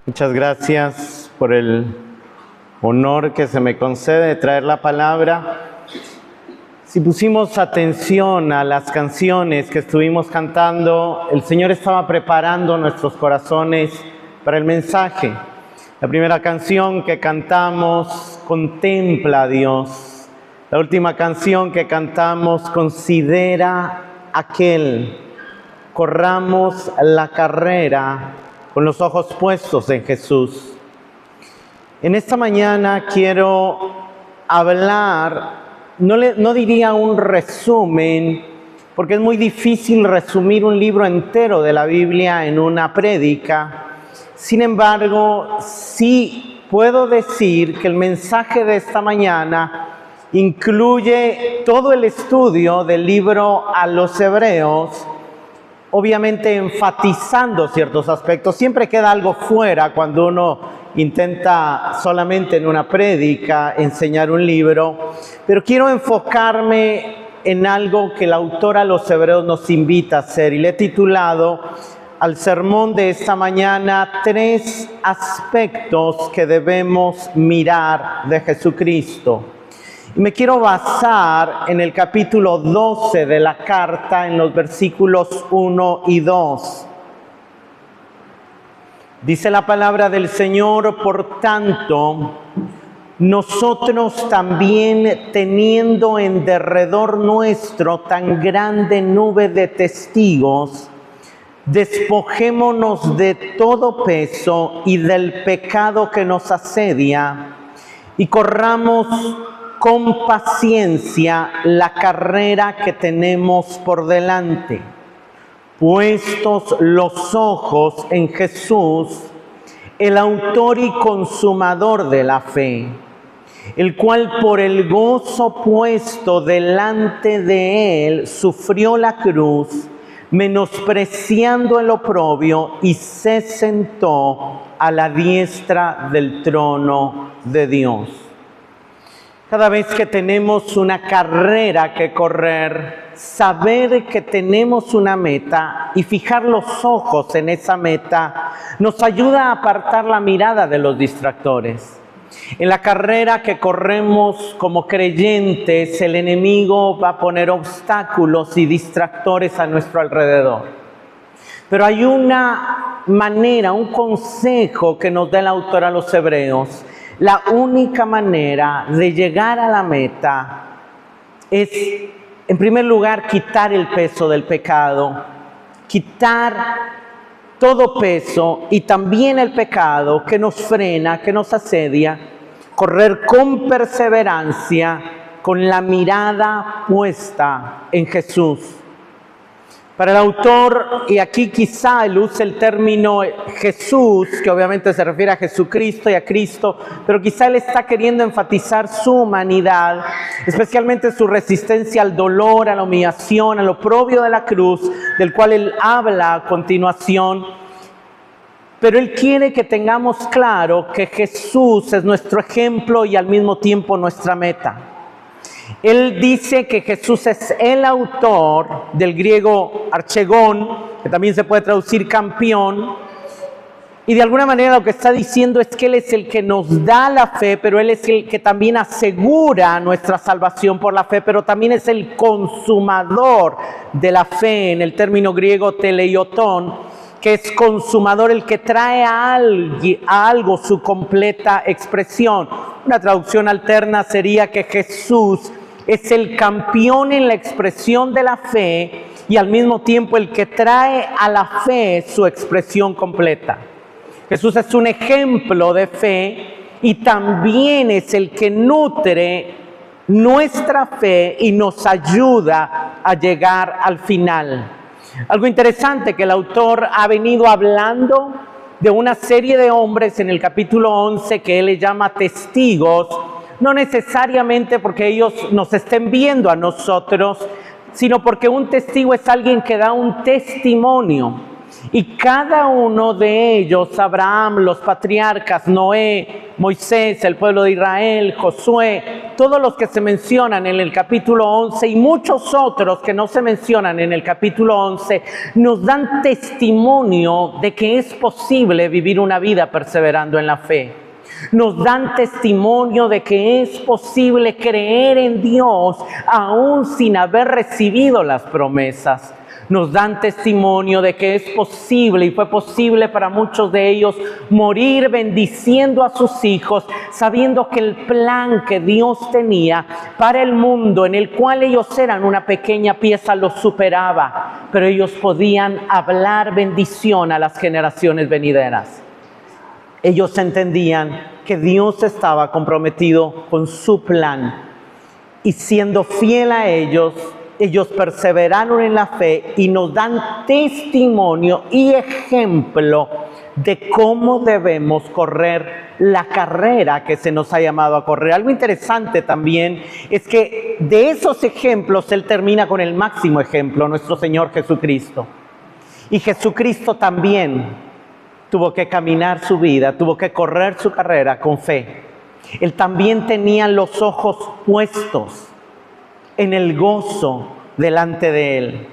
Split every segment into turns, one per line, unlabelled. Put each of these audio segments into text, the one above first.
Muchas gracias por el honor que se me concede de traer la palabra. Si pusimos atención a las canciones que estuvimos cantando, el Señor estaba preparando nuestros corazones para el mensaje. La primera canción que cantamos, Contempla a Dios. La última canción que cantamos, Considera aquel. Corramos la carrera con los ojos puestos en Jesús. En esta mañana quiero hablar, no diría un resumen, porque es muy difícil resumir un libro entero de la Biblia en una prédica. Sin embargo, sí puedo decir que el mensaje de esta mañana incluye todo el estudio del libro a los Hebreos, obviamente enfatizando ciertos aspectos. Siempre queda algo fuera cuando uno intenta solamente en una prédica enseñar un libro, pero quiero enfocarme en algo que el autor a los Hebreos nos invita a hacer, y le he titulado al sermón de esta mañana 3 aspectos que debemos mirar de Jesucristo. Me quiero basar en el capítulo 12 de la carta, en los versículos 1 y 2. Dice la palabra del Señor: por tanto, nosotros también, teniendo en derredor nuestro tan grande nube de testigos, despojémonos de todo peso y del pecado que nos asedia, y corramos con paciencia la carrera que tenemos por delante, puestos los ojos en Jesús, el autor y consumador de la fe, el cual por el gozo puesto delante de él sufrió la cruz, menospreciando el oprobio, y se sentó a la diestra del trono de Dios. Cada vez que tenemos una carrera que correr, saber que tenemos una meta y fijar los ojos en esa meta nos ayuda a apartar la mirada de los distractores. En la carrera que corremos como creyentes, el enemigo va a poner obstáculos y distractores a nuestro alrededor. Pero hay una manera, un consejo que nos da el autor a los Hebreos. La única manera de llegar a la meta es, en primer lugar, quitar el peso del pecado, quitar todo peso y también el pecado que nos frena, que nos asedia, correr con perseverancia, con la mirada puesta en Jesús. Para el autor, y aquí quizá él usa el término Jesús, que obviamente se refiere a Jesucristo y a Cristo, pero quizá él está queriendo enfatizar su humanidad, especialmente su resistencia al dolor, a la humillación, al oprobio de la cruz, del cual él habla a continuación. Pero él quiere que tengamos claro que Jesús es nuestro ejemplo y al mismo tiempo nuestra meta. Él dice que Jesús es el autor, del griego archegón, que también se puede traducir campeón, y de alguna manera lo que está diciendo es que Él es el que nos da la fe, pero Él es el que también asegura nuestra salvación por la fe, pero también es el consumador de la fe, en el término griego teleiotón, que es consumador, el que trae a algo su completa expresión. Una traducción alterna sería que Jesús es el campeón en la expresión de la fe y al mismo tiempo el que trae a la fe su expresión completa. Jesús es un ejemplo de fe y también es el que nutre nuestra fe y nos ayuda a llegar al final. Algo interesante que el autor ha venido hablando de una serie de hombres en el capítulo 11 que él le llama testigos, no necesariamente porque ellos nos estén viendo a nosotros, sino porque un testigo es alguien que da un testimonio. Y cada uno de ellos, Abraham, los patriarcas, Noé, Moisés, el pueblo de Israel, Josué, todos los que se mencionan en el capítulo 11 y muchos otros que no se mencionan en el capítulo 11 nos dan testimonio de que es posible vivir una vida perseverando en la fe. Nos dan testimonio de que es posible creer en Dios aún sin haber recibido las promesas. Nos dan testimonio de que es posible y fue posible para muchos de ellos morir bendiciendo a sus hijos, sabiendo que el plan que Dios tenía para el mundo en el cual ellos eran una pequeña pieza los superaba, pero ellos podían hablar bendición a las generaciones venideras. Ellos entendían que Dios estaba comprometido con su plan y siendo fiel a ellos perseveraron en la fe y nos dan testimonio y ejemplo de cómo debemos correr la carrera que se nos ha llamado a correr. Algo interesante también es que de esos ejemplos Él termina con el máximo ejemplo, nuestro Señor Jesucristo. Y Jesucristo también tuvo que caminar su vida, tuvo que correr su carrera con fe. Él también tenía los ojos puestos en el gozo delante de Él.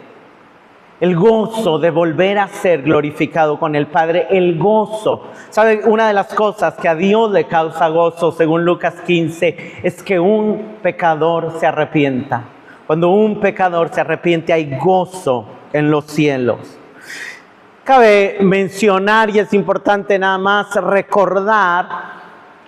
El gozo de volver a ser glorificado con el Padre. El gozo. ¿Sabe? Una de las cosas que a Dios le causa gozo, según Lucas 15, es que un pecador se arrepienta. Cuando un pecador se arrepiente, hay gozo en los cielos. Cabe mencionar, y es importante nada más recordar,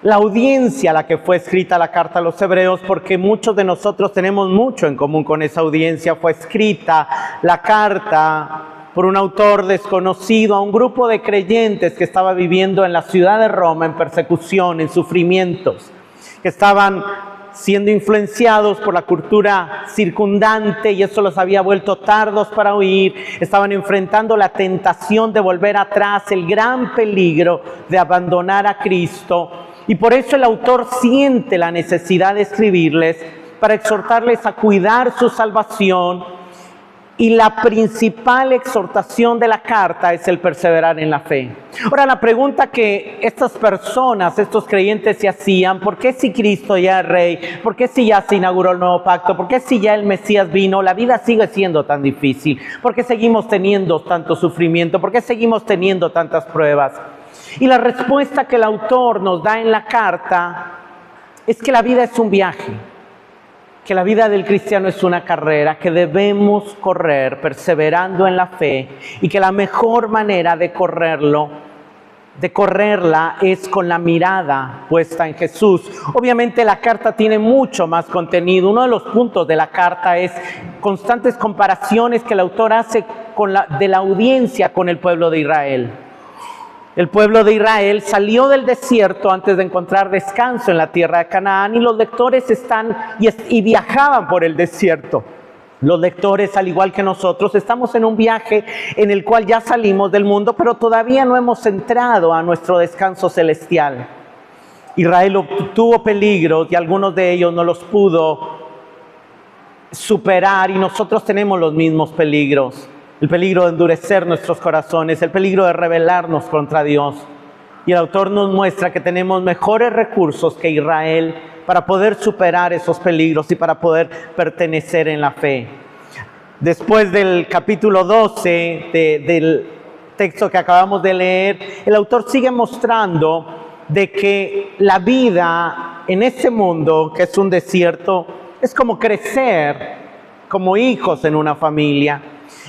la audiencia a la que fue escrita la carta a los hebreos, porque muchos de nosotros tenemos mucho en común con esa audiencia. Fue escrita la carta por un autor desconocido a un grupo de creyentes que estaba viviendo en la ciudad de Roma en persecución, en sufrimientos, que estaban siendo influenciados por la cultura circundante y eso los había vuelto tardos para oír. Estaban enfrentando la tentación de volver atrás, el gran peligro de abandonar a Cristo. Y por eso el autor siente la necesidad de escribirles para exhortarles a cuidar su salvación. Y la principal exhortación de la carta es el perseverar en la fe. Ahora, la pregunta que estas personas, estos creyentes se hacían: ¿por qué si Cristo ya es Rey? ¿Por qué si ya se inauguró el nuevo pacto? ¿Por qué si ya el Mesías vino? La vida sigue siendo tan difícil. ¿Por qué seguimos teniendo tanto sufrimiento? ¿Por qué seguimos teniendo tantas pruebas? Y la respuesta que el autor nos da en la carta es que la vida es un viaje, que la vida del cristiano es una carrera que debemos correr perseverando en la fe y que la mejor manera de correrla es con la mirada puesta en Jesús. Obviamente la carta tiene mucho más contenido. Uno de los puntos de la carta es constantes comparaciones que el autor hace de la audiencia con el pueblo de Israel. El pueblo de Israel salió del desierto antes de encontrar descanso en la tierra de Canaán y los lectores y viajaban por el desierto. Los lectores, al igual que nosotros, estamos en un viaje en el cual ya salimos del mundo, pero todavía no hemos entrado a nuestro descanso celestial. Israel tuvo peligros y algunos de ellos no los pudo superar y nosotros tenemos los mismos peligros. El peligro de endurecer nuestros corazones, el peligro de rebelarnos contra Dios. Y el autor nos muestra que tenemos mejores recursos que Israel para poder superar esos peligros y para poder pertenecer en la fe. Después del capítulo 12 del texto que acabamos de leer, el autor sigue mostrando de que la vida en este mundo, que es un desierto, es como crecer como hijos en una familia.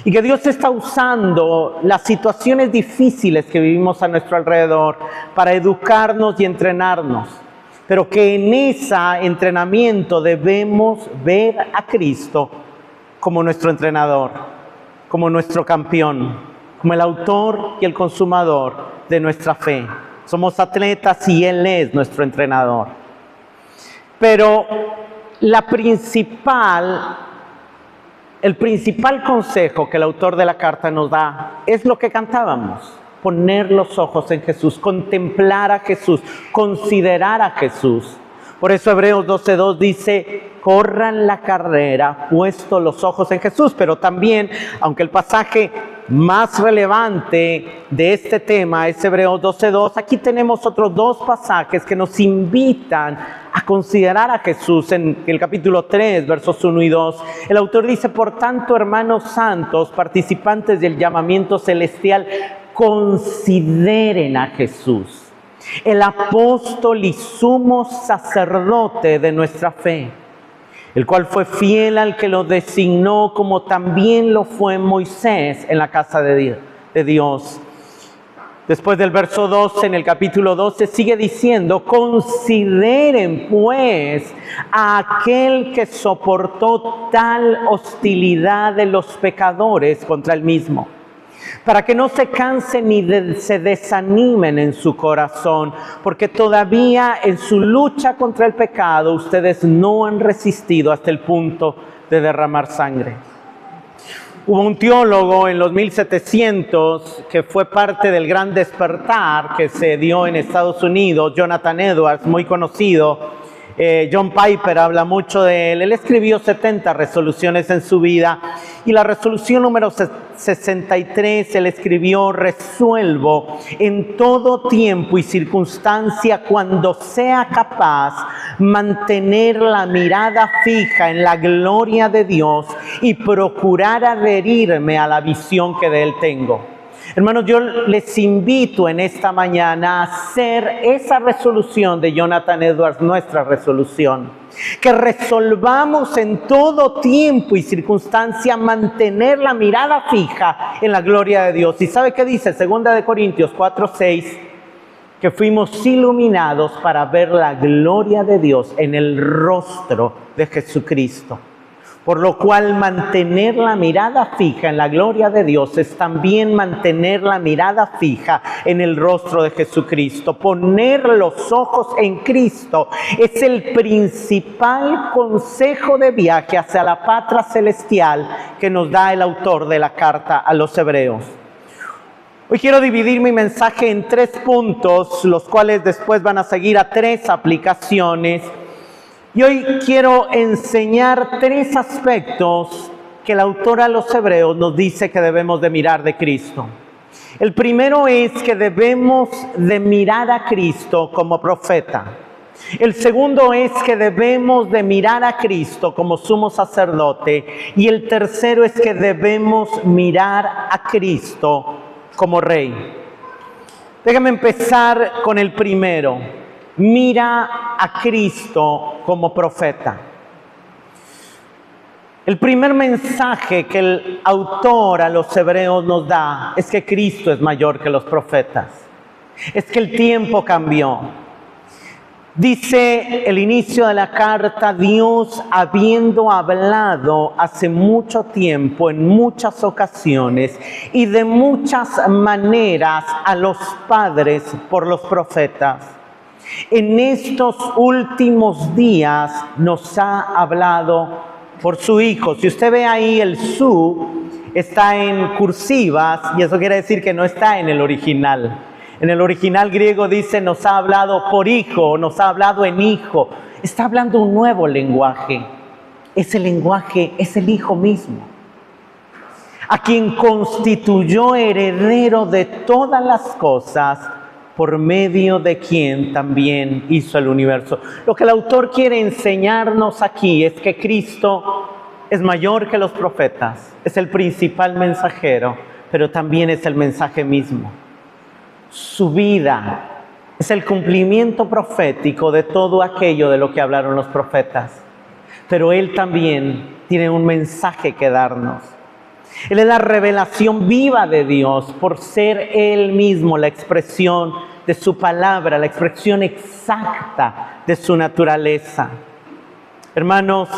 Y que Dios está usando las situaciones difíciles que vivimos a nuestro alrededor para educarnos y entrenarnos. Pero que en ese entrenamiento debemos ver a Cristo como nuestro entrenador, como nuestro campeón, como el autor y el consumador de nuestra fe. Somos atletas y Él es nuestro entrenador. Pero el principal consejo que el autor de la carta nos da es lo que cantábamos: poner los ojos en Jesús, contemplar a Jesús, considerar a Jesús. Por eso Hebreos 12:2 dice: corran la carrera puesto los ojos en Jesús. Pero también, aunque el pasaje más relevante de este tema es Hebreos 12:2, aquí tenemos otros dos pasajes que nos invitan a considerar a Jesús. En el capítulo 3, versos 1 y 2, el autor dice: por tanto, hermanos santos, participantes del llamamiento celestial, consideren a Jesús, el apóstol y sumo sacerdote de nuestra fe, el cual fue fiel al que lo designó, como también lo fue Moisés en la casa de Dios. Después del verso 12, en el capítulo 12, sigue diciendo: consideren pues a aquel que soportó tal hostilidad de los pecadores contra él mismo, para que no se cansen ni se desanimen en su corazón, porque todavía en su lucha contra el pecado ustedes no han resistido hasta el punto de derramar sangre. Hubo un teólogo en los 1700 que fue parte del gran despertar que se dio en Estados Unidos, Jonathan Edwards, muy conocido. John Piper habla mucho de él. Él escribió 70 resoluciones en su vida, y la resolución número 63 él escribió: resuelvo en todo tiempo y circunstancia, cuando sea capaz, mantener la mirada fija en la gloria de Dios y procurar adherirme a la visión que de Él tengo. Hermanos, yo les invito en esta mañana a hacer esa resolución de Jonathan Edwards, nuestra resolución. Que resolvamos en todo tiempo y circunstancia mantener la mirada fija en la gloria de Dios. ¿Y sabe qué dice 2 de Corintios 4:6? Que fuimos iluminados para ver la gloria de Dios en el rostro de Jesucristo. Por lo cual, mantener la mirada fija en la gloria de Dios es también mantener la mirada fija en el rostro de Jesucristo. Poner los ojos en Cristo es el principal consejo de viaje hacia la patria celestial que nos da el autor de la carta a los Hebreos. Hoy quiero dividir mi mensaje en 3 puntos, los cuales después van a seguir a 3 aplicaciones. Y hoy quiero enseñar 3 aspectos que el autor a los Hebreos nos dice que debemos de mirar de Cristo. El primero es que debemos de mirar a Cristo como profeta. El segundo es que debemos de mirar a Cristo como sumo sacerdote. Y el tercero es que debemos mirar a Cristo como Rey. Déjame empezar con el primero. Mira a Cristo como profeta. El primer mensaje que el autor a los Hebreos nos da es que Cristo es mayor que los profetas. Es que el tiempo cambió. Dice el inicio de la carta: Dios, habiendo hablado hace mucho tiempo, en muchas ocasiones y de muchas maneras a los padres por los profetas, en estos últimos días nos ha hablado por su Hijo. Si usted ve ahí, el su está en cursivas, y eso quiere decir que no está en el original. En el original griego dice: nos ha hablado por Hijo, nos ha hablado en Hijo. Está hablando un nuevo lenguaje. Ese lenguaje es el Hijo mismo, a quien constituyó heredero de todas las cosas, por medio de quien también hizo el universo. Lo que el autor quiere enseñarnos aquí es que Cristo es mayor que los profetas, es el principal mensajero, pero también es el mensaje mismo. Su vida es el cumplimiento profético de todo aquello de lo que hablaron los profetas, pero Él también tiene un mensaje que darnos. Él es la revelación viva de Dios por ser Él mismo la expresión de su palabra, la expresión exacta de su naturaleza. Hermanos,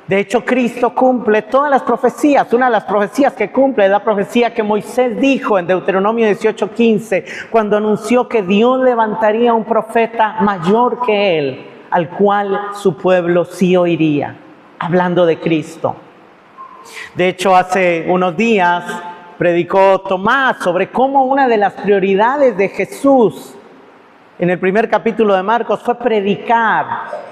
de hecho Cristo cumple todas las profecías. Una de las profecías que cumple es la profecía que Moisés dijo en Deuteronomio 18:15, cuando anunció que Dios levantaría un profeta mayor que Él, al cual su pueblo sí oiría, hablando de Cristo. De hecho, hace unos días predicó Tomás sobre cómo una de las prioridades de Jesús en el primer capítulo de Marcos fue predicar,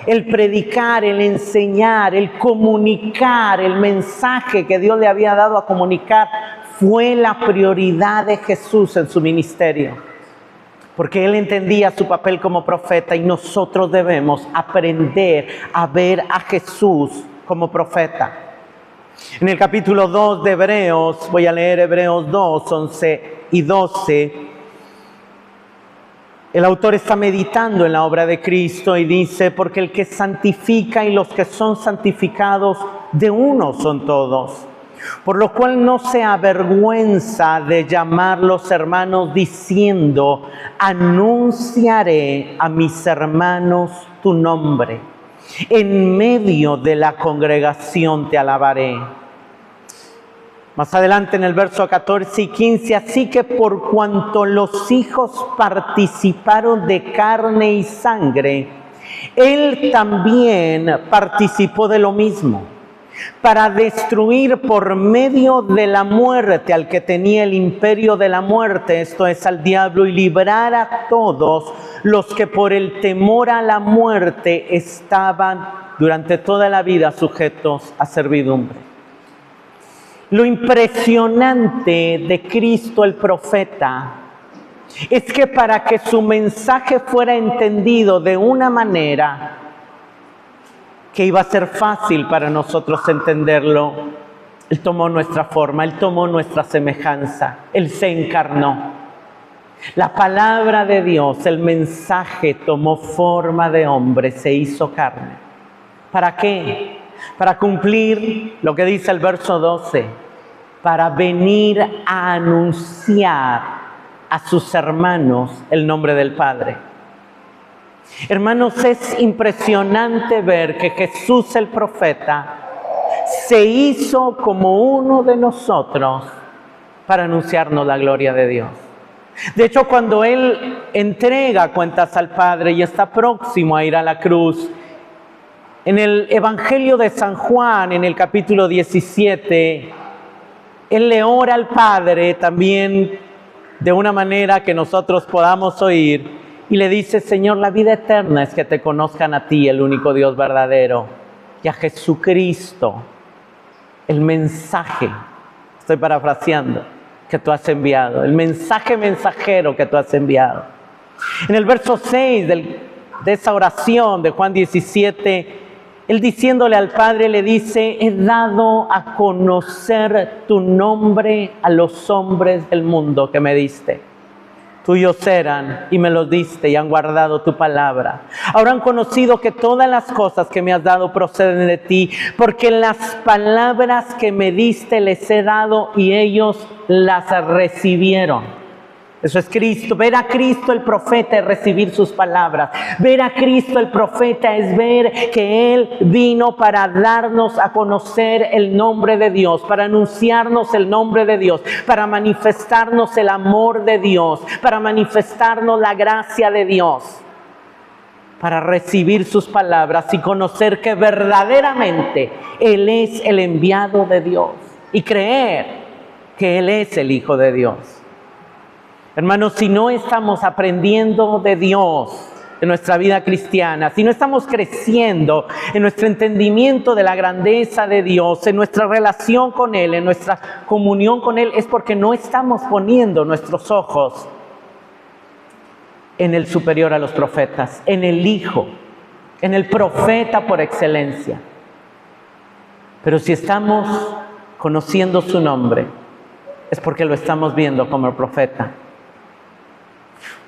el enseñar, el comunicar, el mensaje que Dios le había dado a comunicar fue la prioridad de Jesús en su ministerio. porque él entendía su papel como profeta y nosotros debemos aprender a ver a Jesús como profeta. En el capítulo 2 de Hebreos, voy a leer Hebreos 2, 11 y 12, el autor está meditando en la obra de Cristo y dice, porque el que santifica y los que son santificados de uno son todos. Por lo cual no se avergüenza de llamarlos hermanos diciendo, anunciaré a mis hermanos tu nombre. En medio de la congregación te alabaré. Más adelante en el verso 14 y 15, así que por cuanto los hijos participaron de carne y sangre, él también participó de lo mismo, para destruir por medio de la muerte al que tenía el imperio de la muerte, esto es al diablo, y librar a todos los que por el temor a la muerte estaban durante toda la vida sujetos a servidumbre. Lo impresionante de Cristo el profeta es que para que su mensaje fuera entendido de una manera que iba a ser fácil para nosotros entenderlo, Él tomó nuestra forma, Él tomó nuestra semejanza, Él se encarnó. La palabra de Dios, el mensaje tomó forma de hombre, se hizo carne. ¿Para qué? Para cumplir lo que dice el verso 12, para venir a anunciar a sus hermanos el nombre del Padre. Hermanos, es impresionante ver que Jesús el profeta se hizo como uno de nosotros para anunciarnos la gloria de Dios. De hecho, cuando Él entrega cuentas al Padre y está próximo a ir a la cruz, en el Evangelio de San Juan, en el capítulo 17, Él le ora al Padre también de una manera que nosotros podamos oír y le dice, Señor, la vida eterna es que te conozcan a ti, el único Dios verdadero, y a Jesucristo, el mensaje, estoy parafraseando, que tú has enviado, el mensaje mensajero que tú has enviado. En el verso 6 de esa oración de Juan 17, Él diciéndole al Padre le dice, he dado a conocer tu nombre a los hombres del mundo que me diste. Tuyos eran y me los diste y han guardado tu palabra. Ahora han conocido que todas las cosas que me has dado proceden de ti, porque las palabras que me diste les he dado y ellos las recibieron. Eso es Cristo. Ver a Cristo el profeta es recibir sus palabras. Ver a Cristo el profeta es ver que Él vino para darnos a conocer el nombre de Dios, para anunciarnos el nombre de Dios, para manifestarnos el amor de Dios, para manifestarnos la gracia de Dios, para recibir sus palabras y conocer que verdaderamente Él es el enviado de Dios y creer que Él es el Hijo de Dios. Hermanos, si no estamos aprendiendo de Dios en nuestra vida cristiana, si no estamos creciendo en nuestro entendimiento de la grandeza de Dios, en nuestra relación con Él, en nuestra comunión con Él, es porque no estamos poniendo nuestros ojos en el superior a los profetas, en el Hijo, en el profeta por excelencia. Pero si estamos conociendo su nombre, es porque lo estamos viendo como el profeta.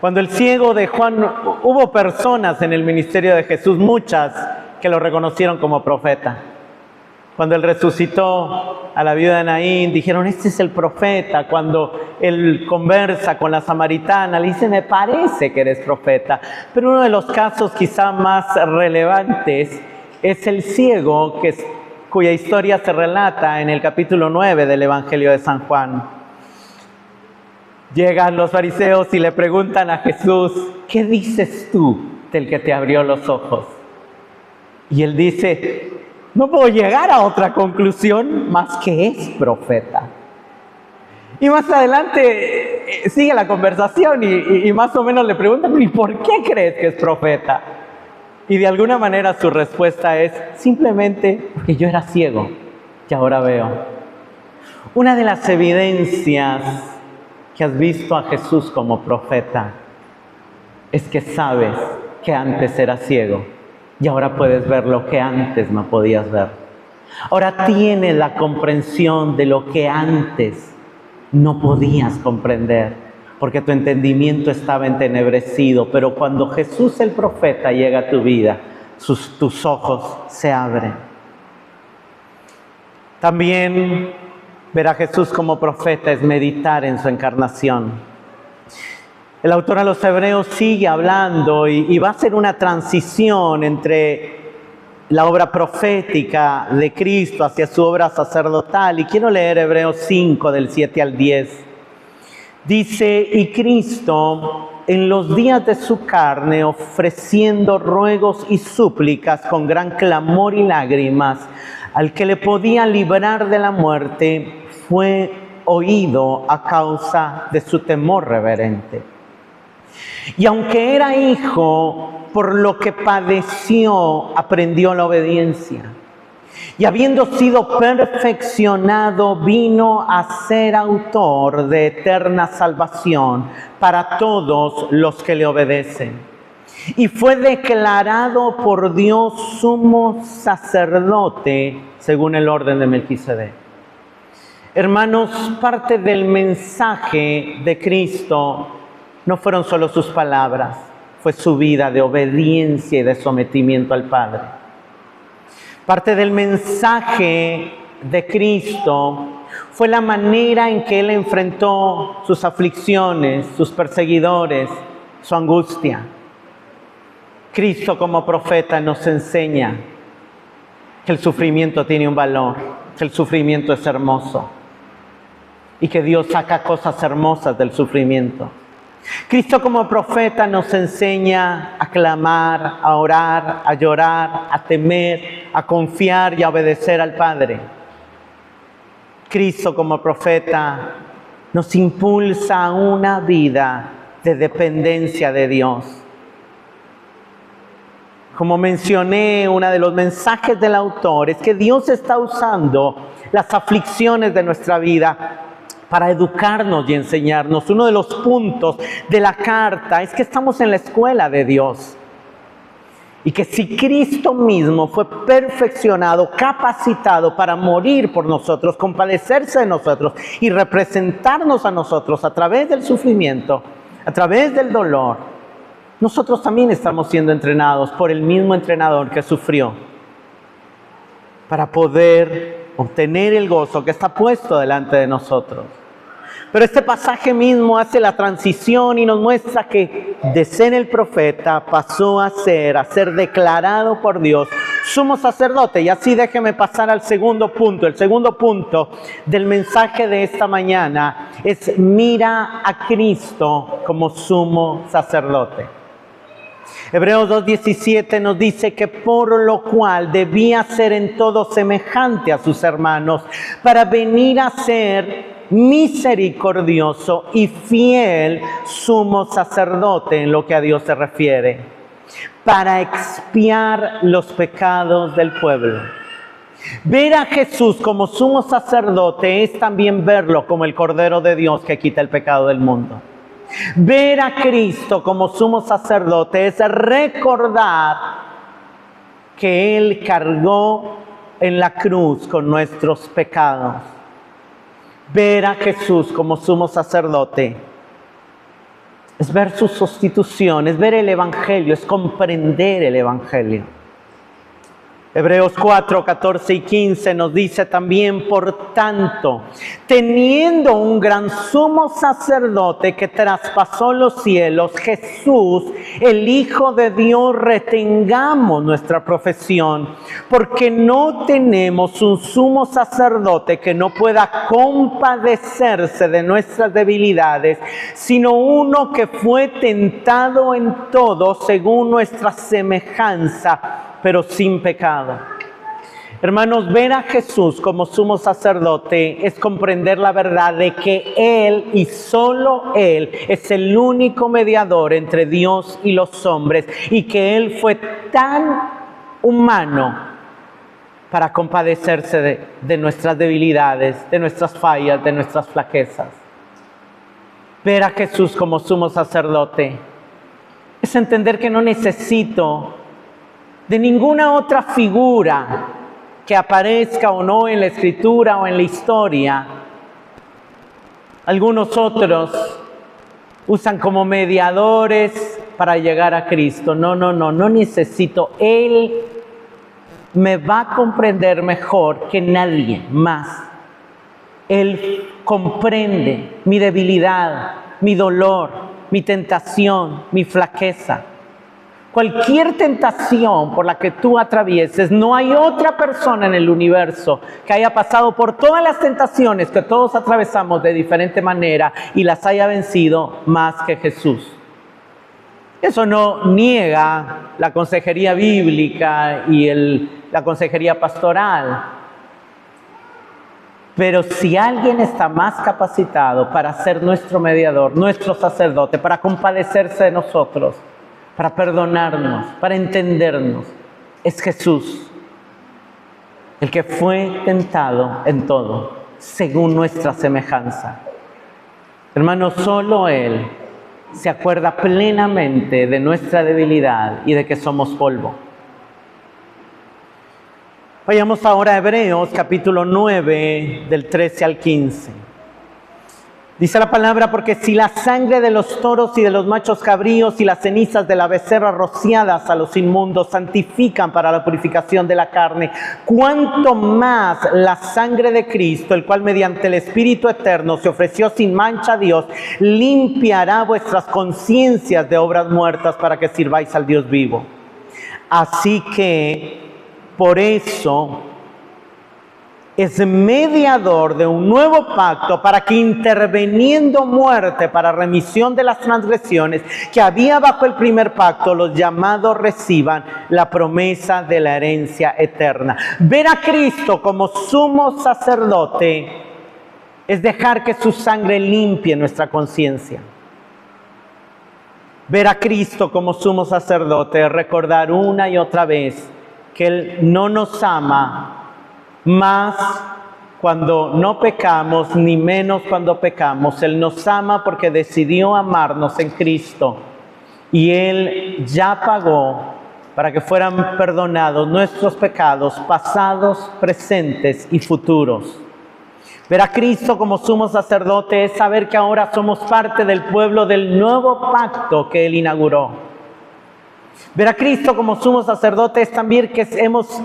Cuando el ciego de Juan, hubo personas en el ministerio de Jesús, muchas, que lo reconocieron como profeta. Cuando Él resucitó a la viuda de Naín, dijeron, este es el profeta. Cuando Él conversa con la samaritana, le dice, me parece que eres profeta. Pero uno de los casos quizá más relevantes es el ciego, cuya historia se relata en el capítulo 9 del Evangelio de San Juan. Llegan los fariseos y le preguntan a Jesús, ¿qué dices tú del que te abrió los ojos? Y Él dice, no puedo llegar a otra conclusión más que es profeta. Y más adelante sigue la conversación y más o menos le preguntan, ¿y por qué crees que es profeta? Y de alguna manera su respuesta es, simplemente porque yo era ciego y ahora veo. Una de las evidencias que has visto a Jesús como profeta es que sabes que antes eras ciego y ahora puedes ver lo que antes no podías ver. Ahora tienes la comprensión de lo que antes no podías comprender, porque tu entendimiento estaba entenebrecido. Pero cuando Jesús el profeta llega a tu vida, tus ojos se abren. También ver a Jesús como profeta es meditar en su encarnación. El autor a los Hebreos sigue hablando y va a hacer una transición entre la obra profética de Cristo hacia su obra sacerdotal. Y quiero leer Hebreos 5, del 7 al 10. Dice: y Cristo, en los días de su carne, ofreciendo ruegos y súplicas con gran clamor y lágrimas, al que le podía librar de la muerte, fue oído a causa de su temor reverente. Y aunque era hijo, por lo que padeció, aprendió la obediencia. Y habiendo sido perfeccionado, vino a ser autor de eterna salvación para todos los que le obedecen. Y fue declarado por Dios sumo sacerdote según el orden de Melquisedec. Hermanos, parte del mensaje de Cristo no fueron solo sus palabras, fue su vida de obediencia y de sometimiento al Padre. Parte del mensaje de Cristo fue la manera en que Él enfrentó sus aflicciones, sus perseguidores, su angustia. Cristo como profeta nos enseña que el sufrimiento tiene un valor, que el sufrimiento es hermoso y que Dios saca cosas hermosas del sufrimiento. Cristo como profeta nos enseña a clamar, a orar, a llorar, a temer, a confiar y a obedecer al Padre. Cristo como profeta nos impulsa a una vida de dependencia de Dios. Como mencioné, uno de los mensajes del autor es que Dios está usando las aflicciones de nuestra vida para educarnos y enseñarnos. Uno de los puntos de la carta es que estamos en la escuela de Dios. Y que si Cristo mismo fue perfeccionado, capacitado para morir por nosotros, compadecerse de nosotros y representarnos a nosotros a través del sufrimiento, a través del dolor, nosotros también estamos siendo entrenados por el mismo entrenador que sufrió para poder obtener el gozo que está puesto delante de nosotros. Pero este pasaje mismo hace la transición y nos muestra que de ser el profeta pasó a ser declarado por Dios sumo sacerdote. Y así déjeme pasar al segundo punto. El segundo punto del mensaje de esta mañana es: mira a Cristo como sumo sacerdote. Hebreos 2:17 nos dice que por lo cual debía ser en todo semejante a sus hermanos, para venir a ser misericordioso y fiel sumo sacerdote en lo que a Dios se refiere, para expiar los pecados del pueblo. Ver a Jesús como sumo sacerdote es también verlo como el Cordero de Dios que quita el pecado del mundo. Ver a Cristo como sumo sacerdote es recordar que Él cargó en la cruz con nuestros pecados. Ver a Jesús como sumo sacerdote es ver su sustitución, es ver el Evangelio, es comprender el Evangelio. Hebreos 4, 14 y 15 nos dice también: por tanto, teniendo un gran sumo sacerdote que traspasó los cielos, Jesús, el Hijo de Dios, retengamos nuestra profesión, porque no tenemos un sumo sacerdote que no pueda compadecerse de nuestras debilidades, sino uno que fue tentado en todo según nuestra semejanza, pero sin pecado. Hermanos, ver a Jesús como sumo sacerdote es comprender la verdad de que Él y solo Él es el único mediador entre Dios y los hombres, y que Él fue tan humano para compadecerse de nuestras debilidades, de nuestras fallas, de nuestras flaquezas. Ver a Jesús como sumo sacerdote Es entender que no necesito de ninguna otra figura que aparezca o no en la Escritura o en la historia. Algunos otros usan como mediadores para llegar a Cristo. No necesito. Él me va a comprender mejor que nadie más. Él comprende mi debilidad, mi dolor, mi tentación, mi flaqueza. Cualquier tentación por la que tú atravieses, no hay otra persona en el universo que haya pasado por todas las tentaciones que todos atravesamos de diferente manera y las haya vencido más que Jesús. Eso no niega la consejería bíblica y la consejería pastoral. Pero si alguien está más capacitado para ser nuestro mediador, nuestro sacerdote, para compadecerse de nosotros, para perdonarnos, para entendernos, es Jesús, el que fue tentado en todo, según nuestra semejanza. Hermanos, solo Él se acuerda plenamente de nuestra debilidad y de que somos polvo. Vayamos ahora a Hebreos capítulo 9, del 13 al 15. Dice la palabra: porque si la sangre de los toros y de los machos cabríos y las cenizas de la becerra rociadas a los inmundos santifican para la purificación de la carne, cuánto más la sangre de Cristo, el cual mediante el Espíritu Eterno se ofreció sin mancha a Dios, limpiará vuestras conciencias de obras muertas para que sirváis al Dios vivo. Así que, por eso, es mediador de un nuevo pacto para que, interviniendo muerte para remisión de las transgresiones que había bajo el primer pacto, los llamados reciban la promesa de la herencia eterna. Ver a Cristo como sumo sacerdote es dejar que su sangre limpie nuestra conciencia. Ver a Cristo como sumo sacerdote es recordar una y otra vez que Él no nos ama más cuando no pecamos, ni menos cuando pecamos. Él nos ama porque decidió amarnos en Cristo. Y Él ya pagó para que fueran perdonados nuestros pecados pasados, presentes y futuros. Ver a Cristo como sumo sacerdote es saber que ahora somos parte del pueblo del nuevo pacto que Él inauguró. Ver a Cristo como sumo sacerdote es también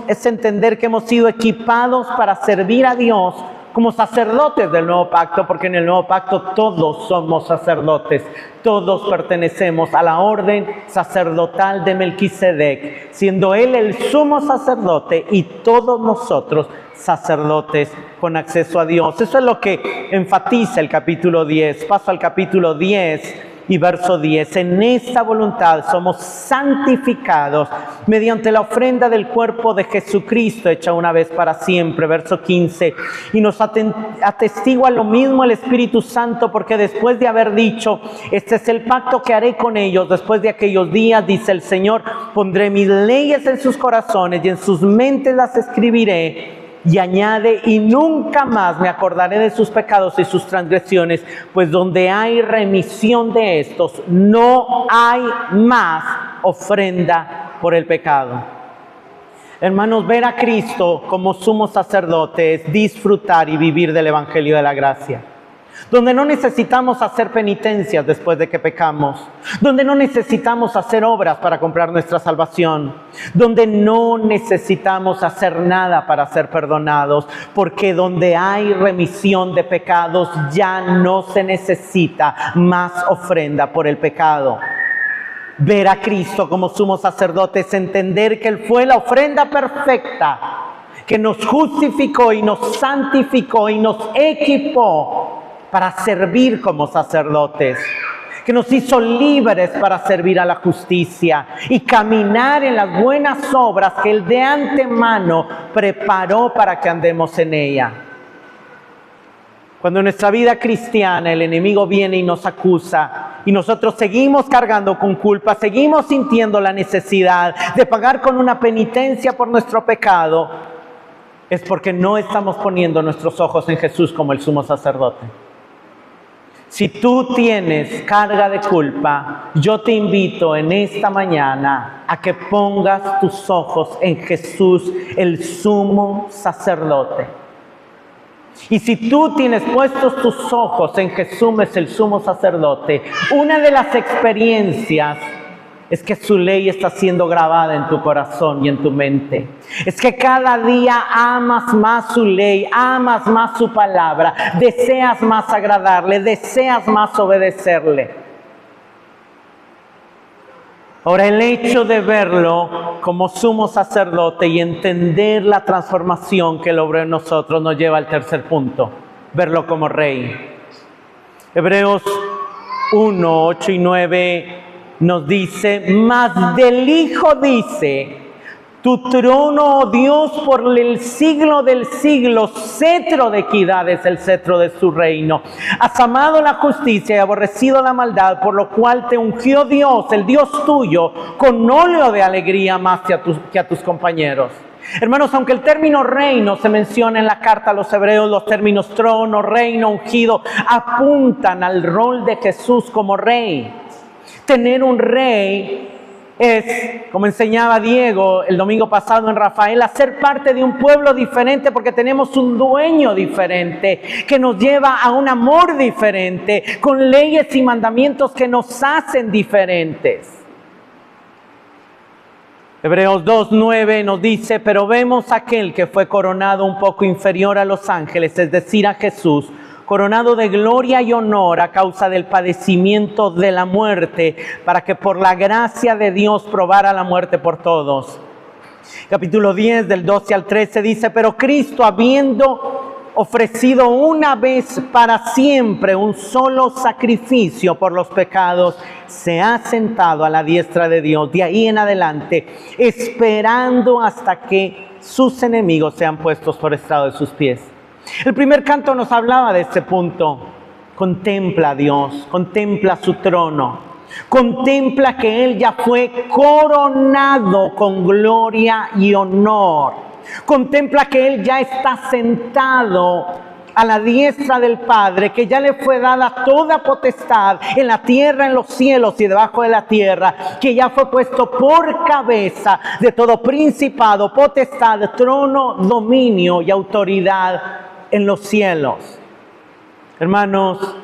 es entender que hemos sido equipados para servir a Dios como sacerdotes del nuevo pacto, porque en el nuevo pacto todos somos sacerdotes, todos pertenecemos a la orden sacerdotal de Melquisedec, siendo Él el sumo sacerdote y todos nosotros sacerdotes con acceso a Dios. Eso es lo que enfatiza el capítulo 10. Paso al capítulo 10. Y verso 10, en esta voluntad somos santificados mediante la ofrenda del cuerpo de Jesucristo hecha una vez para siempre. Verso 15, y nos atestigua lo mismo el Espíritu Santo, porque después de haber dicho, este es el pacto que haré con ellos después de aquellos días, dice el Señor, pondré mis leyes en sus corazones y en sus mentes las escribiré. Y añade, y nunca más me acordaré de sus pecados y sus transgresiones, pues donde hay remisión de estos, no hay más ofrenda por el pecado. Hermanos, ver a Cristo como sumo sacerdote es disfrutar y vivir del Evangelio de la Gracia, donde no necesitamos hacer penitencias después de que pecamos, donde no necesitamos hacer obras para comprar nuestra salvación, donde no necesitamos hacer nada para ser perdonados, porque donde hay remisión de pecados ya no se necesita más ofrenda por el pecado. Ver a Cristo como sumo sacerdote es entender que Él fue la ofrenda perfecta, que nos justificó y nos santificó y nos equipó para servir como sacerdotes, que nos hizo libres para servir a la justicia y caminar en las buenas obras que Él de antemano preparó para que andemos en ella. Cuando en nuestra vida cristiana el enemigo viene y nos acusa y nosotros seguimos cargando con culpa, seguimos sintiendo la necesidad de pagar con una penitencia por nuestro pecado, es porque no estamos poniendo nuestros ojos en Jesús como el sumo sacerdote. Si tú tienes carga de culpa, yo te invito en esta mañana a que pongas tus ojos en Jesús, el sumo sacerdote. Y si tú tienes puestos tus ojos en Jesús, el sumo sacerdote, una de las experiencias es que su ley está siendo grabada en tu corazón y en tu mente. Es que cada día amas más su ley, amas más su palabra, deseas más agradarle, deseas más obedecerle. Ahora, el hecho de verlo como sumo sacerdote y entender la transformación que logró en nosotros nos lleva al tercer punto, verlo como rey. Hebreos 1, 8 y 9 nos dice, mas del Hijo dice, tu trono, oh Dios, por el siglo del siglo, cetro de equidad es el cetro de su reino. Has amado la justicia y aborrecido la maldad, por lo cual te ungió Dios, el Dios tuyo, con óleo de alegría más que a tus compañeros. Hermanos, aunque el término reino se menciona en la carta a los hebreos, los términos trono, reino, ungido, apuntan al rol de Jesús como rey. Tener un rey es, como enseñaba Diego el domingo pasado en Rafael, hacer parte de un pueblo diferente porque tenemos un dueño diferente que nos lleva a un amor diferente, con leyes y mandamientos que nos hacen diferentes. Hebreos 2:9 nos dice, pero vemos a aquel que fue coronado un poco inferior a los ángeles, es decir, a Jesús, coronado de gloria y honor a causa del padecimiento de la muerte, para que por la gracia de Dios probara la muerte por todos. Capítulo 10, del 12 al 13 dice, pero Cristo, habiendo ofrecido una vez para siempre un solo sacrificio por los pecados, se ha sentado a la diestra de Dios, de ahí en adelante, esperando hasta que sus enemigos sean puestos por estrado de sus pies. El primer canto nos hablaba de este punto. Contempla a Dios, contempla su trono, contempla que Él ya fue coronado con gloria y honor. Contempla que Él ya está sentado a la diestra del Padre, que ya le fue dada toda potestad en la tierra, en los cielos y debajo de la tierra, que ya fue puesto por cabeza de todo principado, potestad, trono, dominio y autoridad en los cielos. Hermanos,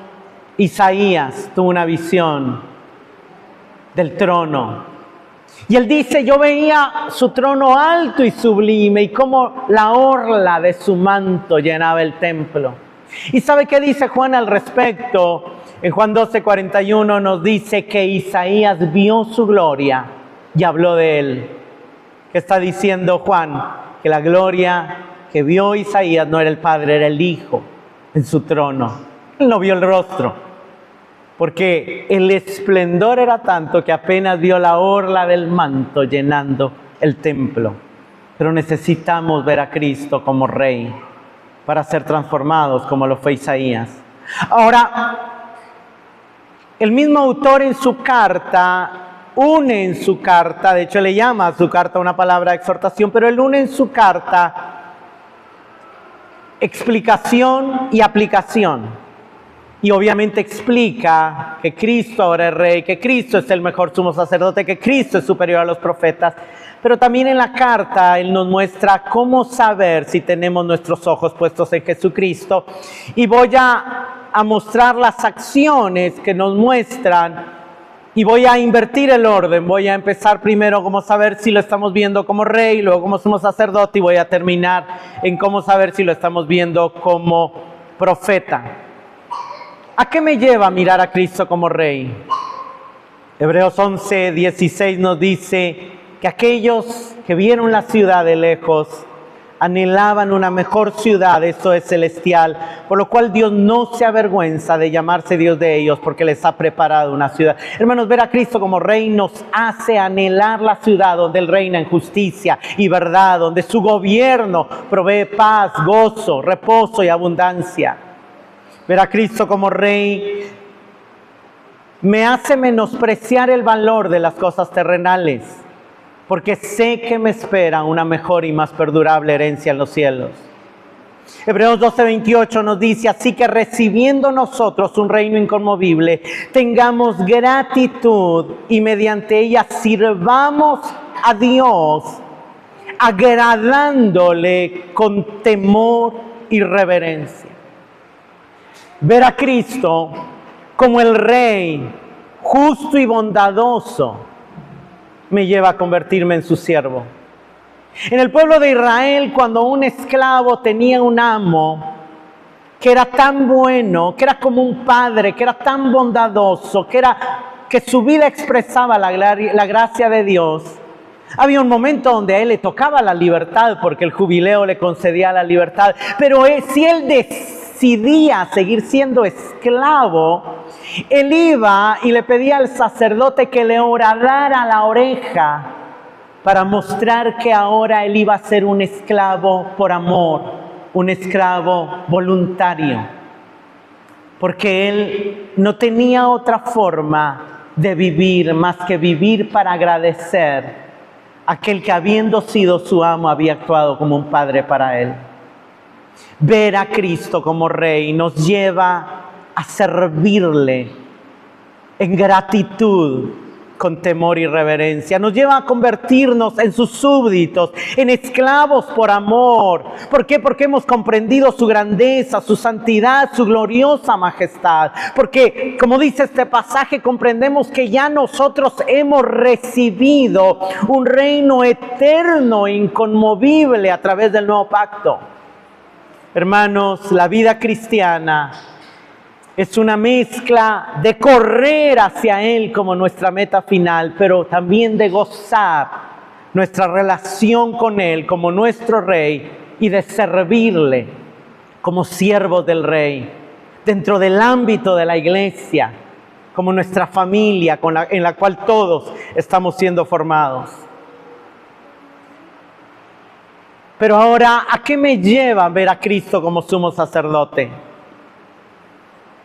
Isaías tuvo una visión del trono. Y él dice, yo veía su trono alto y sublime y como la orla de su manto llenaba el templo. ¿Y sabe qué dice Juan al respecto? En Juan 12:41 nos dice que Isaías vio su gloria y habló de él. ¿Qué está diciendo Juan? Que la gloria que vio Isaías no era el Padre, era el Hijo en su trono. Él no vio el rostro, porque el esplendor era tanto que apenas vio la orla del manto llenando el templo. Pero necesitamos ver a Cristo como Rey para ser transformados como lo fue Isaías. Ahora, el mismo autor en su carta une en su carta, de hecho le llama a su carta una palabra de exhortación, pero él une en su carta explicación y aplicación. Y obviamente explica que Cristo ahora es Rey, que Cristo es el mejor sumo sacerdote, que Cristo es superior a los profetas. Pero también en la carta Él nos muestra cómo saber si tenemos nuestros ojos puestos en Jesucristo. Y voy a mostrar las acciones que nos muestran. Y voy a invertir el orden. Voy a empezar primero cómo saber si lo estamos viendo como Rey, luego como sumo sacerdote, y voy a terminar en cómo saber si lo estamos viendo como profeta. ¿A qué me lleva a mirar a Cristo como Rey? Hebreos 11:16 nos dice que aquellos que vieron la ciudad de lejos anhelaban una mejor ciudad, esto es celestial, por lo cual Dios no se avergüenza de llamarse Dios de ellos, porque les ha preparado una ciudad. Hermanos, ver a Cristo como Rey nos hace anhelar la ciudad donde Él reina en justicia y verdad, donde su gobierno provee paz, gozo, reposo y abundancia. Ver a Cristo como Rey me hace menospreciar el valor de las cosas terrenales, porque sé que me espera una mejor y más perdurable herencia en los cielos. Hebreos 12:28 nos dice, así que recibiendo nosotros un reino inconmovible, tengamos gratitud y mediante ella sirvamos a Dios, agradándole con temor y reverencia. Ver a Cristo como el Rey justo y bondadoso me lleva a convertirme en su siervo. En el pueblo de Israel, cuando un esclavo tenía un amo que era tan bueno, que era como un padre, que era tan bondadoso, que su vida expresaba la gracia de Dios, había un momento donde a él le tocaba la libertad, porque el jubileo le concedía la libertad, pero si él decidía seguir siendo esclavo, él iba y le pedía al sacerdote que le horadara la oreja para mostrar que ahora él iba a ser un esclavo por amor, un esclavo voluntario, porque él no tenía otra forma de vivir más que vivir para agradecer a aquel que, habiendo sido su amo, había actuado como un padre para él. Ver a Cristo como Rey nos lleva a servirle en gratitud, con temor y reverencia. Nos lleva a convertirnos en sus súbditos, en esclavos por amor. ¿Por qué? Porque hemos comprendido su grandeza, su santidad, su gloriosa majestad. Porque, como dice este pasaje, comprendemos que ya nosotros hemos recibido un reino eterno e inconmovible a través del nuevo pacto. Hermanos, la vida cristiana es una mezcla de correr hacia Él como nuestra meta final, pero también de gozar nuestra relación con Él como nuestro Rey y de servirle como siervos del Rey dentro del ámbito de la iglesia, como nuestra familia en la cual todos estamos siendo formados. Pero ahora, ¿a qué me lleva ver a Cristo como sumo sacerdote?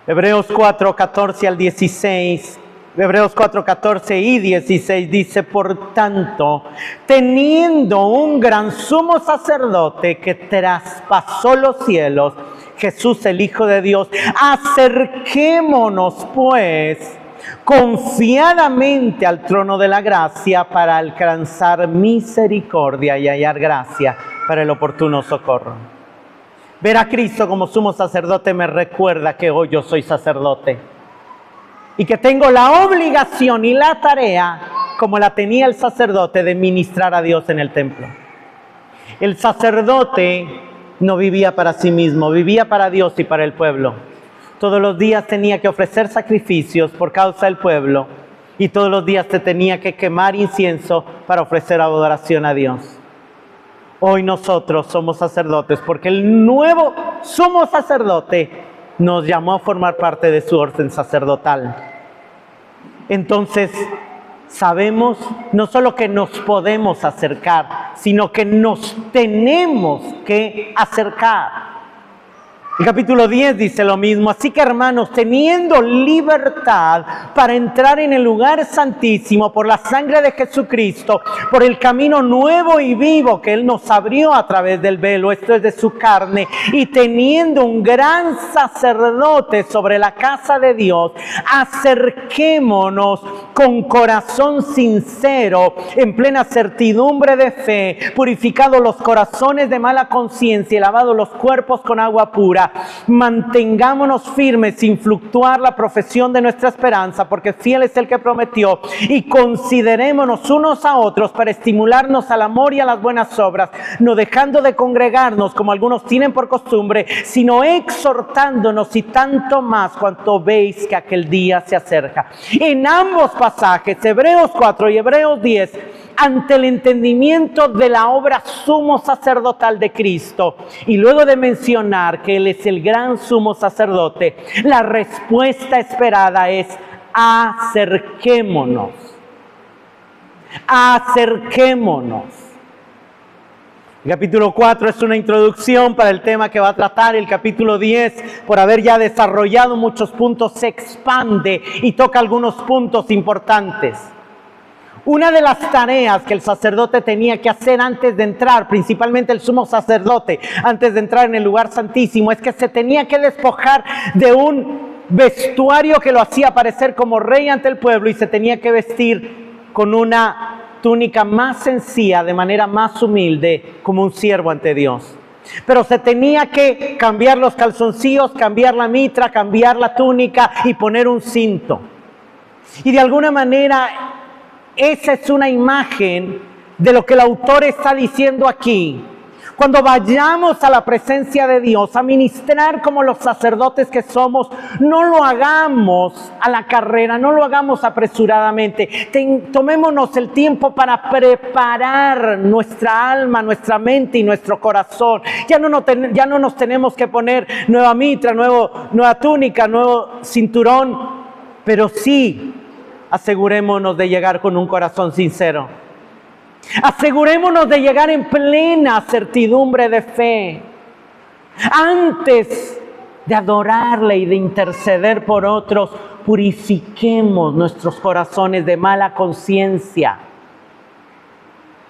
Hebreos 4:14 al 16, Hebreos 4:14 y 16 dice, por tanto, teniendo un gran sumo sacerdote que traspasó los cielos, Jesús el Hijo de Dios, acerquémonos pues confiadamente al trono de la gracia para alcanzar misericordia y hallar gracia para el oportuno socorro. Ver a Cristo como sumo sacerdote me recuerda que hoy yo soy sacerdote y que tengo la obligación y la tarea, como la tenía el sacerdote, de ministrar a Dios en el templo. El sacerdote no vivía para sí mismo, vivía para Dios y para el pueblo. Todos los días tenía que ofrecer sacrificios por causa del pueblo y todos los días se tenía que quemar incienso para ofrecer adoración a Dios. Hoy nosotros somos sacerdotes porque el nuevo sumo sacerdote nos llamó a formar parte de su orden sacerdotal. Entonces, sabemos no solo que nos podemos acercar, sino que nos tenemos que acercar. El capítulo 10 dice lo mismo, así que hermanos, teniendo libertad para entrar en el lugar santísimo por la sangre de Jesucristo, por el camino nuevo y vivo que Él nos abrió a través del velo, esto es de su carne, y teniendo un gran sacerdote sobre la casa de Dios, acerquémonos con corazón sincero, en plena certidumbre de fe, purificados los corazones de mala conciencia y lavados los cuerpos con agua pura. Mantengámonos firmes sin fluctuar la profesión de nuestra esperanza, porque fiel es el que prometió, y considerémonos unos a otros para estimularnos al amor y a las buenas obras, no dejando de congregarnos como algunos tienen por costumbre, sino exhortándonos, y tanto más cuanto veis que aquel día se acerca. En ambos pasajes, Hebreos 4 y Hebreos 10, ante el entendimiento de la obra sumo sacerdotal de Cristo, y luego de mencionar que Él es el gran sumo sacerdote, la respuesta esperada es: acerquémonos. Acerquémonos. El capítulo 4 es una introducción para el tema que va a tratar. El capítulo 10, por haber ya desarrollado muchos puntos, se expande y toca algunos puntos importantes. Una de las tareas que el sacerdote tenía que hacer antes de entrar, principalmente el sumo sacerdote, antes de entrar en el lugar santísimo, es que se tenía que despojar de un vestuario que lo hacía parecer como rey ante el pueblo y se tenía que vestir con una túnica más sencilla, de manera más humilde, como un siervo ante Dios. Pero se tenía que cambiar los calzoncillos, cambiar la mitra, cambiar la túnica y poner un cinto. Y de alguna manera, esa es una imagen de lo que el autor está diciendo aquí. Cuando vayamos a la presencia de Dios a ministrar como los sacerdotes que somos, no lo hagamos a la carrera, no lo hagamos apresuradamente. Tomémonos el tiempo para preparar nuestra alma, nuestra mente y nuestro corazón. Ya no nos tenemos que poner nueva mitra, nueva túnica, nuevo cinturón, pero sí asegurémonos de llegar con un corazón sincero. Asegurémonos de llegar en plena certidumbre de fe. Antes de adorarle y de interceder por otros, purifiquemos nuestros corazones de mala conciencia.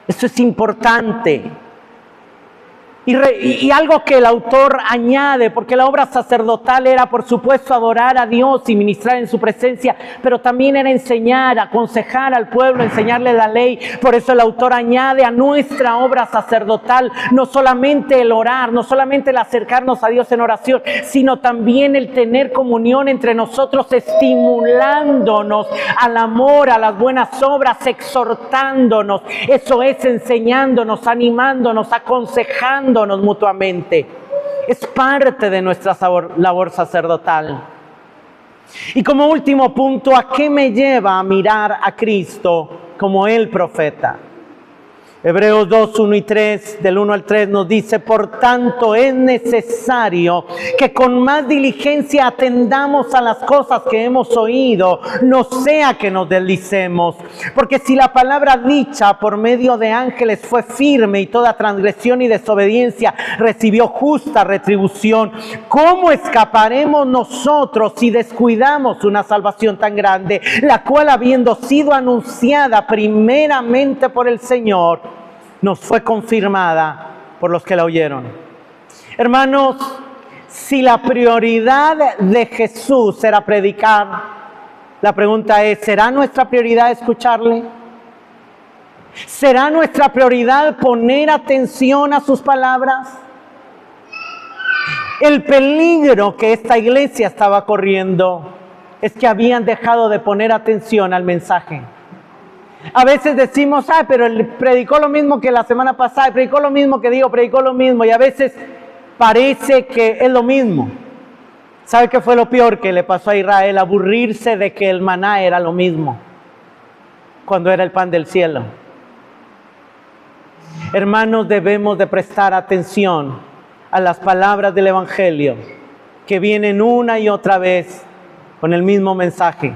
Esto es importante. Y algo que el autor añade, porque la obra sacerdotal era, por supuesto, adorar a Dios y ministrar en su presencia, pero también era enseñar, aconsejar al pueblo, enseñarle la ley. Por eso el autor añade a nuestra obra sacerdotal no solamente el orar, no solamente el acercarnos a Dios en oración, sino también el tener comunión entre nosotros, estimulándonos al amor, a las buenas obras, exhortándonos. Eso es enseñándonos, animándonos, aconsejando mutuamente. Es parte de nuestra labor sacerdotal. Y como último punto, ¿a qué me lleva a mirar a Cristo como el profeta? Hebreos 2, 1 y 3, del 1 al 3 nos dice: por tanto es necesario que con más diligencia atendamos a las cosas que hemos oído, no sea que nos deslicemos. Porque si la palabra dicha por medio de ángeles fue firme y toda transgresión y desobediencia recibió justa retribución, ¿cómo escaparemos nosotros si descuidamos una salvación tan grande, la cual, habiendo sido anunciada primeramente por el Señor, nos fue confirmada por los que la oyeron? Hermanos, si la prioridad de Jesús era predicar, la pregunta es: ¿será nuestra prioridad escucharle? ¿Será nuestra prioridad poner atención a sus palabras? El peligro que esta iglesia estaba corriendo es que habían dejado de poner atención al mensaje. A veces decimos: pero él predicó lo mismo que la semana pasada, predicó lo mismo que digo, predicó lo mismo, y a veces parece que es lo mismo. ¿Sabe qué fue lo peor que le pasó a Israel? Aburrirse de que el maná era lo mismo, cuando era el pan del cielo. Hermanos, debemos de prestar atención a las palabras del Evangelio, que vienen una y otra vez con el mismo mensaje.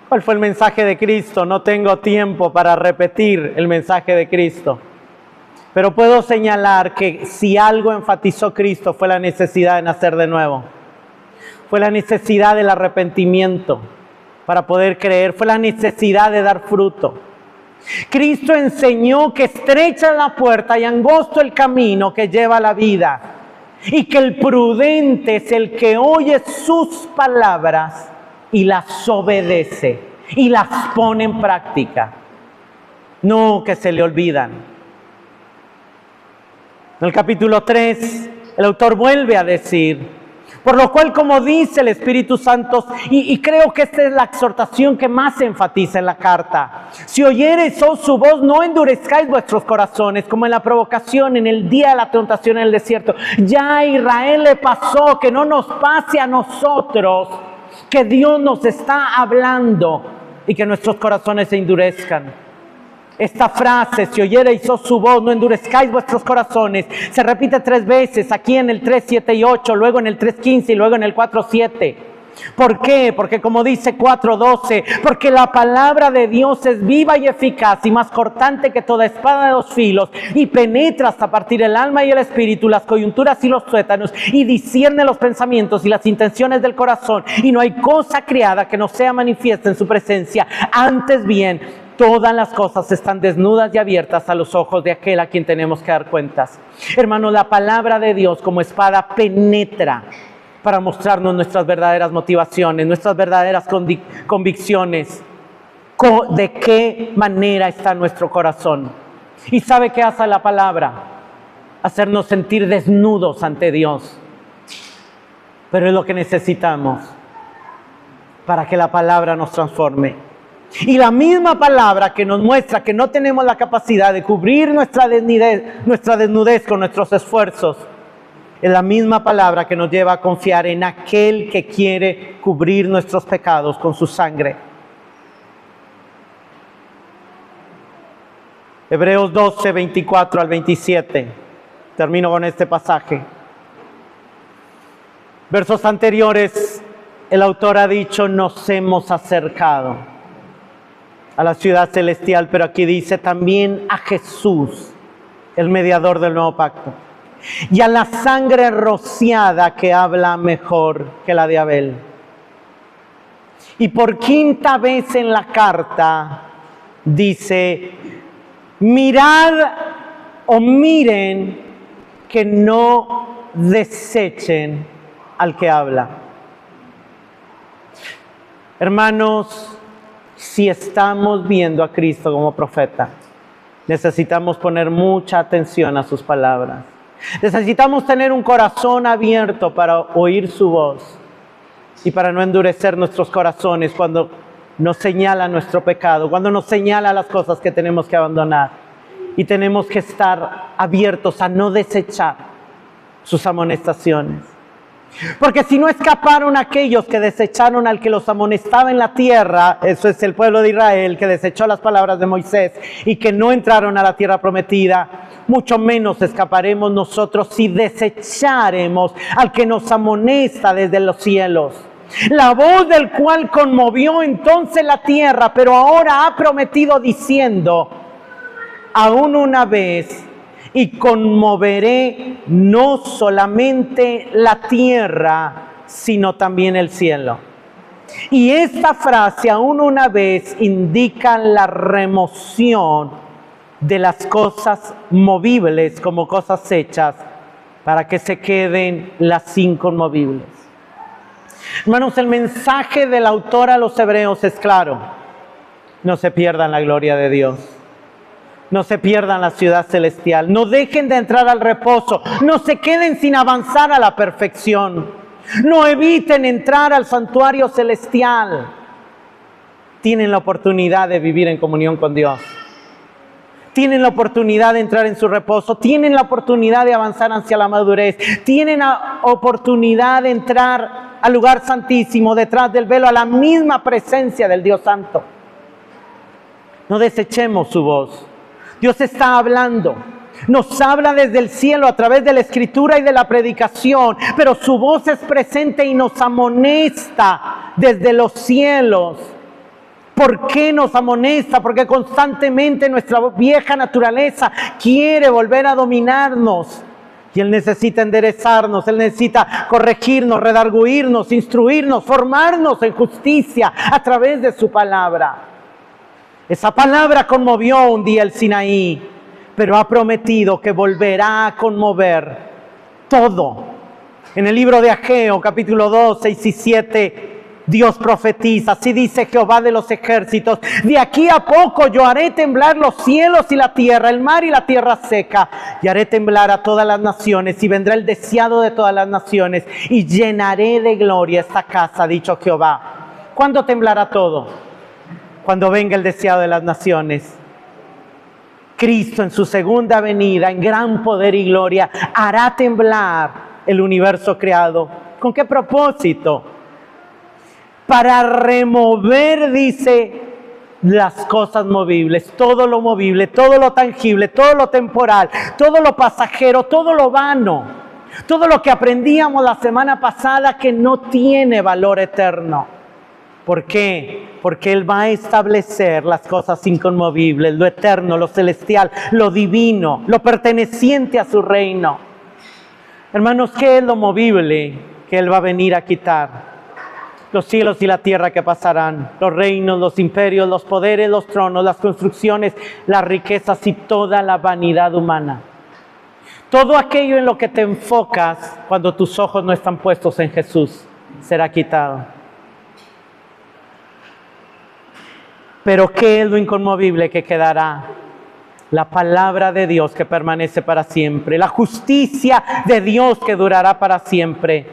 ¿Cuál fue el mensaje de Cristo? No tengo tiempo para repetir el mensaje de Cristo, pero puedo señalar que si algo enfatizó Cristo fue la necesidad de nacer de nuevo. Fue la necesidad del arrepentimiento para poder creer. Fue la necesidad de dar fruto. Cristo enseñó que estrecha es la puerta y angosto el camino que lleva a la vida, y que el prudente es el que oye sus palabras y las obedece y las pone en práctica, no que se le olvidan. En el capítulo 3, el autor vuelve a decir: por lo cual, como dice el Espíritu Santo, y creo que esta es la exhortación que más se enfatiza en la carta: si oyereis su voz, no endurezcáis vuestros corazones, como en la provocación, en el día de la tentación en el desierto. Ya a Israel le pasó, que no nos pase a nosotros, que Dios nos está hablando y que nuestros corazones se endurezcan. Esta frase: si oyereis su voz, no endurezcáis vuestros corazones, se repite 3 veces, aquí en el 3, 7 y 8, luego en el 3, 15 y luego en el 4, 7. ¿Por qué? Porque como dice 4:12, porque la palabra de Dios es viva y eficaz y más cortante que toda espada de 2 filos y penetra hasta partir el alma y el espíritu, las coyunturas y los tuétanos y discierne los pensamientos y las intenciones del corazón, y no hay cosa creada que no sea manifiesta en su presencia. Antes bien, todas las cosas están desnudas y abiertas a los ojos de aquel a quien tenemos que dar cuentas. Hermanos, la palabra de Dios como espada penetra para mostrarnos nuestras verdaderas motivaciones, nuestras verdaderas convicciones, de qué manera está nuestro corazón. ¿Y sabe qué hace la palabra? Hacernos sentir desnudos ante Dios. Pero es lo que necesitamos para que la palabra nos transforme. Y la misma palabra que nos muestra que no tenemos la capacidad de cubrir nuestra desnudez con nuestros esfuerzos, es la misma palabra que nos lleva a confiar en aquel que quiere cubrir nuestros pecados con su sangre. Hebreos 12, 24 al 27. Termino con este pasaje. Versos anteriores, el autor ha dicho, nos hemos acercado a la ciudad celestial, pero aquí dice también a Jesús, el mediador del nuevo pacto, y a la sangre rociada que habla mejor que la de Abel. Y por 5ª vez en la carta dice, mirad o miren que no desechen al que habla. Hermanos, si estamos viendo a Cristo como profeta, necesitamos poner mucha atención a sus palabras. Necesitamos tener un corazón abierto para oír su voz y para no endurecer nuestros corazones cuando nos señala nuestro pecado, cuando nos señala las cosas que tenemos que abandonar. Y tenemos que estar abiertos a no desechar sus amonestaciones. Porque si no escaparon aquellos que desecharon al que los amonestaba en la tierra, eso es el pueblo de Israel que desechó las palabras de Moisés y que no entraron a la tierra prometida, mucho menos escaparemos nosotros si desecharemos al que nos amonesta desde los cielos. La voz del cual conmovió entonces la tierra, pero ahora ha prometido diciendo, aún una vez, y conmoveré no solamente la tierra, sino también el cielo. Y esta frase, aún una vez, indica la remoción de las cosas movibles como cosas hechas, para que se queden las inconmovibles. Hermanos, el mensaje del autor a los hebreos es claro: no se pierdan la gloria de Dios. No se pierdan la ciudad celestial, no dejen de entrar al reposo, no se queden sin avanzar a la perfección, no eviten entrar al santuario celestial. Tienen la oportunidad de vivir en comunión con Dios, tienen la oportunidad de entrar en su reposo, tienen la oportunidad de avanzar hacia la madurez, tienen la oportunidad de entrar al lugar santísimo, detrás del velo, a la misma presencia del Dios Santo. No desechemos su voz. Dios está hablando, nos habla desde el cielo a través de la escritura y de la predicación, pero su voz es presente y nos amonesta desde los cielos. ¿Por qué nos amonesta? Porque constantemente nuestra vieja naturaleza quiere volver a dominarnos. Y Él necesita enderezarnos, Él necesita corregirnos, redarguirnos, instruirnos, formarnos en justicia a través de su palabra. Esa palabra conmovió un día el Sinaí, pero ha prometido que volverá a conmover todo. En el libro de Ageo, capítulo 2, 6 y 7, Dios profetiza, así dice Jehová de los ejércitos: de aquí a poco yo haré temblar los cielos y la tierra, el mar y la tierra seca, y haré temblar a todas las naciones, y vendrá el deseado de todas las naciones, y llenaré de gloria esta casa, ha dicho Jehová. ¿Cuándo temblará todo? Cuando venga el deseado de las naciones. Cristo en su segunda venida, en gran poder y gloria, hará temblar el universo creado. ¿Con qué propósito? Para remover, dice, las cosas movibles, todo lo movible, todo lo tangible, todo lo temporal, todo lo pasajero, todo lo vano. Todo lo que aprendíamos la semana pasada que no tiene valor eterno. ¿Por qué? Porque Él va a establecer las cosas inconmovibles, lo eterno, lo celestial, lo divino, lo perteneciente a su reino. Hermanos, ¿qué es lo movible que Él va a venir a quitar? Los cielos y la tierra que pasarán, los reinos, los imperios, los poderes, los tronos, las construcciones, las riquezas y toda la vanidad humana. Todo aquello en lo que te enfocas cuando tus ojos no están puestos en Jesús será quitado. Pero ¿qué es lo inconmovible que quedará? La palabra de Dios que permanece para siempre, la justicia de Dios que durará para siempre,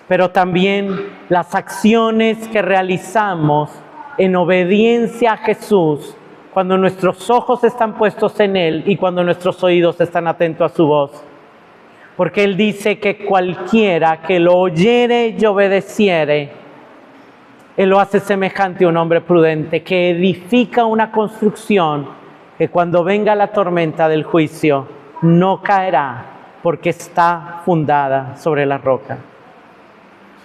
pero también las acciones que realizamos en obediencia a Jesús cuando nuestros ojos están puestos en Él y cuando nuestros oídos están atentos a su voz. Porque Él dice que cualquiera que lo oyere y obedeciere, Él lo hace semejante a un hombre prudente que edifica una construcción que cuando venga la tormenta del juicio no caerá porque está fundada sobre la roca.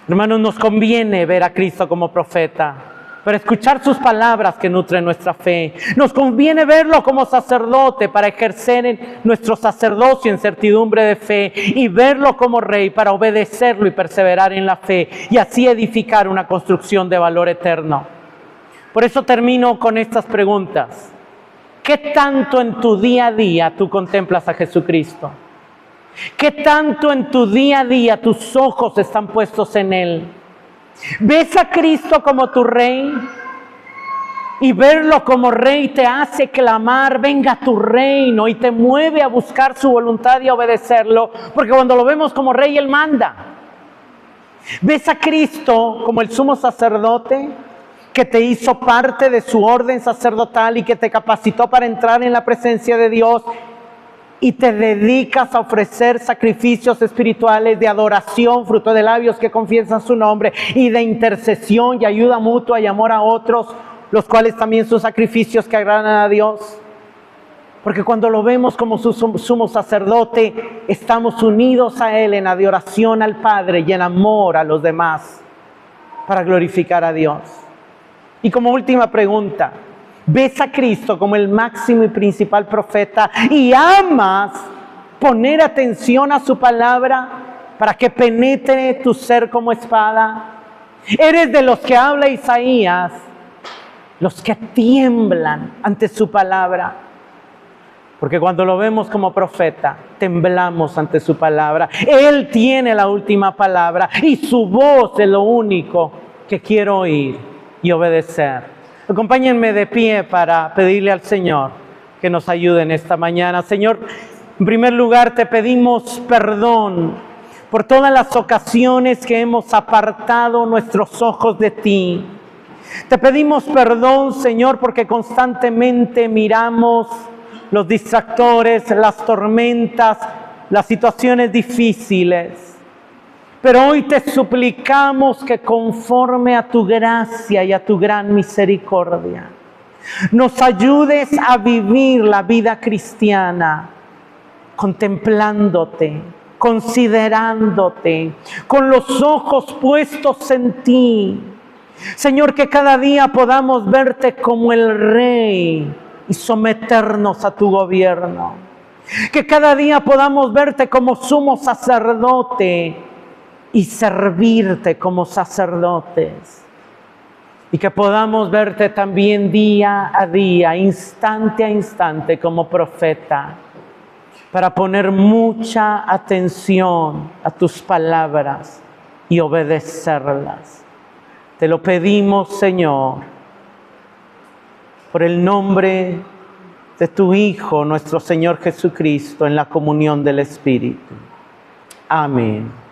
Hermanos, nos conviene ver a Cristo como profeta, para escuchar sus palabras que nutren nuestra fe. Nos conviene verlo como sacerdote para ejercer en nuestro sacerdocio en certidumbre de fe y verlo como rey para obedecerlo y perseverar en la fe y así edificar una construcción de valor eterno. Por eso termino con estas preguntas. ¿Qué tanto en tu día a día tú contemplas a Jesucristo? ¿Qué tanto en tu día a día tus ojos están puestos en Él? ¿Ves a Cristo como tu Rey? Y verlo como Rey te hace clamar, venga tu reino, y te mueve a buscar su voluntad y a obedecerlo, porque cuando lo vemos como Rey, Él manda. ¿Ves a Cristo como el sumo sacerdote que te hizo parte de su orden sacerdotal y que te capacitó para entrar en la presencia de Dios? Y te dedicas a ofrecer sacrificios espirituales de adoración, fruto de labios que confiesan su nombre, y de intercesión y ayuda mutua y amor a otros, los cuales también son sacrificios que agradan a Dios. Porque cuando lo vemos como su sumo sacerdote, estamos unidos a Él en adoración al Padre y en amor a los demás, para glorificar a Dios. Y como última pregunta, ¿ves a Cristo como el máximo y principal profeta y amas poner atención a su palabra para que penetre tu ser como espada? ¿Eres de los que habla Isaías, los que tiemblan ante su palabra? Porque cuando lo vemos como profeta, temblamos ante su palabra. Él tiene la última palabra y su voz es lo único que quiero oír y obedecer. Acompáñenme de pie para pedirle al Señor que nos ayude en esta mañana. Señor, en primer lugar te pedimos perdón por todas las ocasiones que hemos apartado nuestros ojos de ti. Te pedimos perdón, Señor, porque constantemente miramos los distractores, las tormentas, las situaciones difíciles. Pero hoy te suplicamos que conforme a tu gracia y a tu gran misericordia, nos ayudes a vivir la vida cristiana contemplándote, considerándote, con los ojos puestos en ti. Señor, que cada día podamos verte como el Rey y someternos a tu gobierno. Que cada día podamos verte como sumo sacerdote y servirte como sacerdotes. Y que podamos verte también día a día, instante a instante como profeta, para poner mucha atención a tus palabras y obedecerlas. Te lo pedimos, Señor, por el nombre de tu Hijo, nuestro Señor Jesucristo, en la comunión del Espíritu. Amén.